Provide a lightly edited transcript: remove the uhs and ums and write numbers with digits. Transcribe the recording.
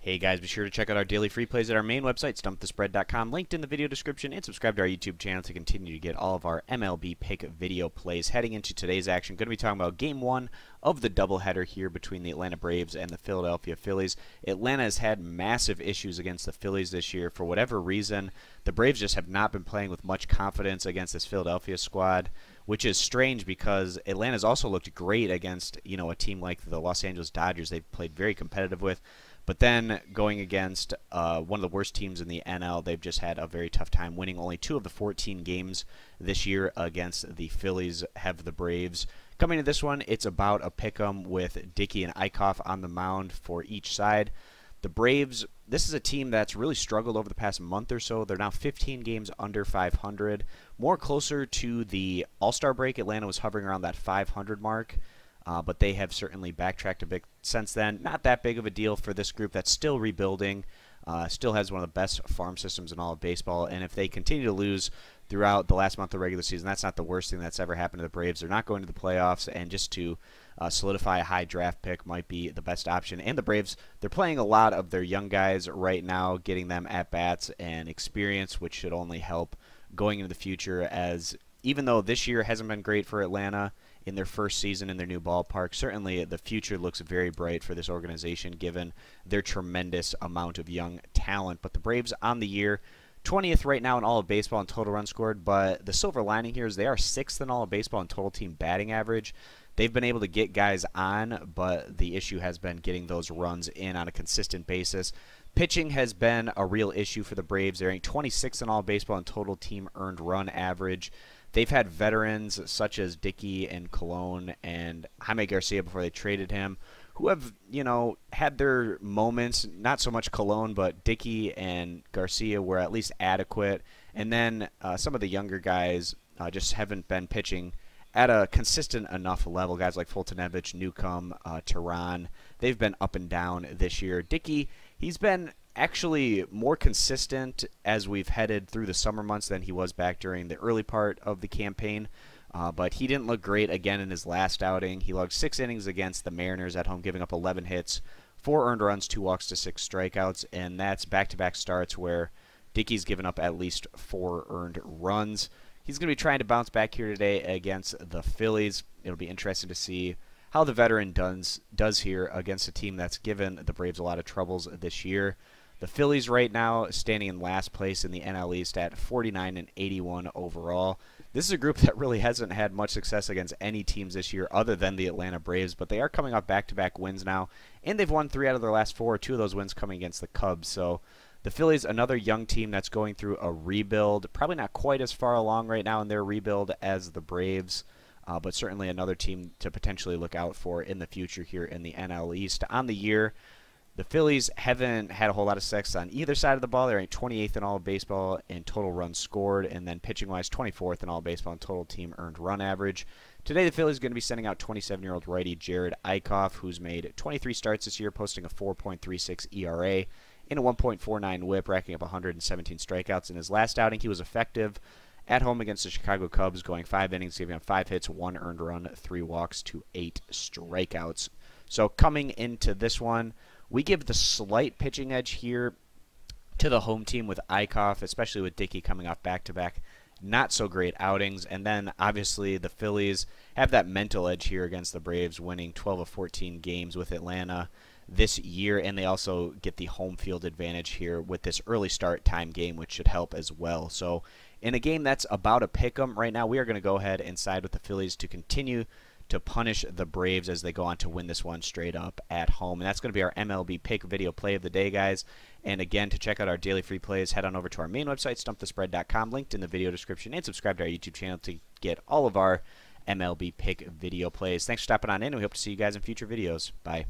Hey guys, be sure to check out our daily free plays at our main website, stumpthespread.com, linked in the video description, and subscribe to our YouTube channel to continue to get all of our MLB pick video plays. Heading into today's action, going to be talking about Game 1 of the doubleheader here between the Atlanta Braves and the Philadelphia Phillies. Atlanta has had massive issues against the Phillies this year. For whatever reason, the Braves just have not been playing with much confidence against this Philadelphia squad, which is strange because Atlanta's also looked great against, a team like the Los Angeles Dodgers they've played very competitive with. But then going against one of the worst teams in the NL, they've just had a very tough time winning. Only 2 of the 14 games this year against the Phillies have the Braves. Coming to this one, it's about a pick'em with Dickey and Eichhoff on the mound for each side. The Braves, this is a team that's really struggled over the past month or so. They're now 15 games under 500. More closer to the All-Star break, Atlanta was hovering around that 500 mark. But they have certainly backtracked a bit since then. Not that big of a deal for this group that's still rebuilding, still has one of the best farm systems in all of baseball. And if they continue to lose throughout the last month of the regular season, that's not the worst thing that's ever happened to the Braves. They're not going to the playoffs, and just to solidify a high draft pick might be the best option. And the Braves, they're playing a lot of their young guys right now, getting them at-bats and experience, which should only help going into the future, as even though this year hasn't been great for Atlanta in their first season in their new ballpark, certainly the future looks very bright for this organization given their tremendous amount of young talent. But the Braves on the year, 20th right now in all of baseball in total runs scored, but the silver lining here is they are 6th in all of baseball in total team batting average. They've been able to get guys on, but the issue has been getting those runs in on a consistent basis. Pitching has been a real issue for the Braves. They're ranked 26th in all of baseball in total team earned run average. They've had veterans such as Dickey and Colon and Jaime Garcia before they traded him, who have, had their moments. Not so much Colon, but Dickey and Garcia were at least adequate. And then some of the younger guys just haven't been pitching at a consistent enough level. Guys like Fultonevich, Newcomb, Tehran, they've been up and down this year. Dickey, he's been actually more consistent as we've headed through the summer months than he was back during the early part of the campaign. But he didn't look great again in his last outing. He logged 6 innings against the Mariners at home, giving up 11 hits, 4 earned runs, 2 walks to 6 strikeouts, and that's back-to-back starts where Dickey's given up at least 4 earned runs. He's going to be trying to bounce back here today against the Phillies. It'll be interesting to see how the veteran does here against a team that's given the Braves a lot of troubles this year. The Phillies right now standing in last place in the NL East at 49-81 overall. This is a group that really hasn't had much success against any teams this year other than the Atlanta Braves, but they are coming off back-to-back wins now, and they've won 3 out of their last 4, 2 of those wins coming against the Cubs. So the Phillies, another young team that's going through a rebuild, probably not quite as far along right now in their rebuild as the Braves, but certainly another team to potentially look out for in the future here in the NL East. On the year, the Phillies haven't had a whole lot of success on either side of the ball. They're ranked 28th in all of baseball in total runs scored, and then pitching-wise, 24th in all of baseball in total team earned run average. Today, the Phillies are going to be sending out 27-year-old righty Jared Eichhoff, who's made 23 starts this year, posting a 4.36 ERA and a 1.49 WHIP, racking up 117 strikeouts. In his last outing, he was effective at home against the Chicago Cubs, going 5 innings, giving up 5 hits, 1 earned run, 3 walks to 8 strikeouts. So coming into this one, we give the slight pitching edge here to the home team with Eichhoff, especially with Dickey coming off back-to-back not so great outings. And then obviously the Phillies have that mental edge here against the Braves, winning 12 of 14 games with Atlanta this year, and they also get the home field advantage here with this early start time game, which should help as well. So in a game that's about a pick'em right now, we are going to go ahead and side with the Phillies to continue to punish the Braves as they go on to win this one straight up at home. And that's going to be our MLB pick video play of the day, guys. And again, to check out our daily free plays, head on over to our main website, stumpthespread.com, linked in the video description, and subscribe to our YouTube channel to get all of our MLB pick video plays. Thanks for stopping on in, and we hope to see you guys in future videos. Bye.